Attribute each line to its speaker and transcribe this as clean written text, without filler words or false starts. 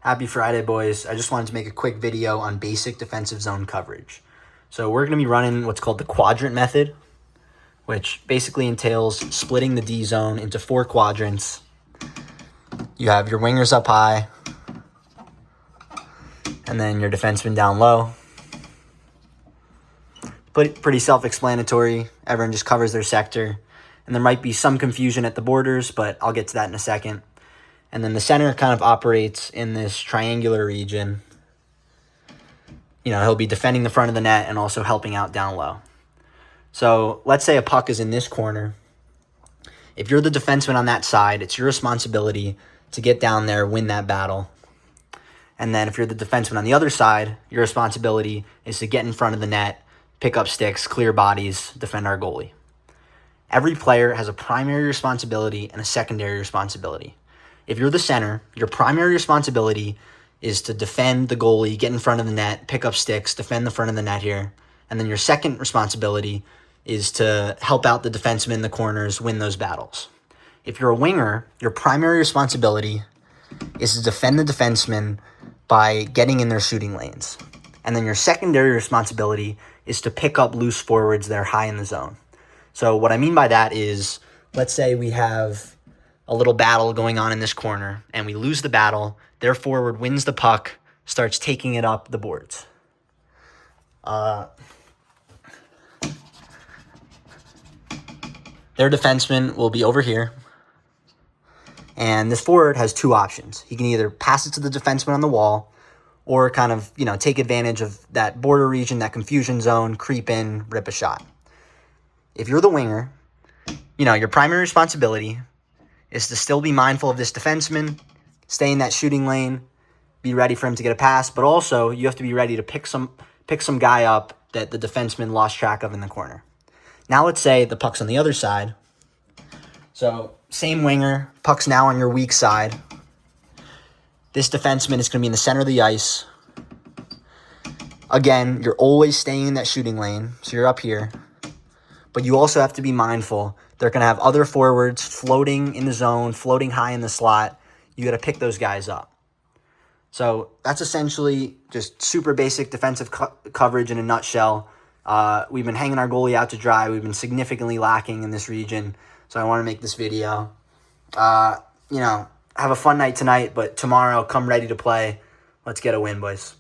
Speaker 1: Happy Friday, boys. I just wanted to make a quick video on basic defensive zone coverage. So we're going to be running what's called the quadrant method, which basically entails splitting the D zone into 4 quadrants. You have your wingers up high, and then your defenseman down low. Pretty self-explanatory. Everyone just covers their sector. And there might be some confusion at the borders, but I'll get to that in a second. And then the center kind of operates in this triangular region. You know, he'll be defending the front of the net and also helping out down low. So let's say a puck is in this corner. If you're the defenseman on that side, it's your responsibility to get down there, win that battle. And then if you're the defenseman on the other side, your responsibility is to get in front of the net, pick up sticks, clear bodies, defend our goalie. Every player has a primary responsibility and a secondary responsibility. If you're the center, your primary responsibility is to defend the goalie, get in front of the net, pick up sticks, defend the front of the net here. And then your second responsibility is to help out the defenseman in the corners, win those battles. If you're a winger, your primary responsibility is to defend the defenseman by getting in their shooting lanes. And then your secondary responsibility is to pick up loose forwards that are high in the zone. So what I mean by that is, let's say we have a little battle going on in this corner, and we lose the battle. Their forward wins the puck, starts taking it up the boards. Their defenseman will be over here, and this forward has 2 options. He can either pass it to the defenseman on the wall, or kind of, take advantage of that border region, that confusion zone, creep in, rip a shot. If you're the winger, your primary responsibility is to still be mindful of this defenseman, stay in that shooting lane, be ready for him to get a pass, but also you have to be ready to pick some guy up that the defenseman lost track of in the corner. Now let's say the puck's on the other side. So same winger, puck's now on your weak side. This defenseman is going to be in the center of the ice. Again, you're always staying in that shooting lane, so you're up here. But you also have to be mindful. They're going to have other forwards floating in the zone, floating high in the slot. You got to pick those guys up. So that's essentially just super basic defensive coverage in a nutshell. We've been hanging our goalie out to dry. We've been significantly lacking in this region. So I want to make this video. Have a fun night tonight, but tomorrow come ready to play. Let's get a win, boys.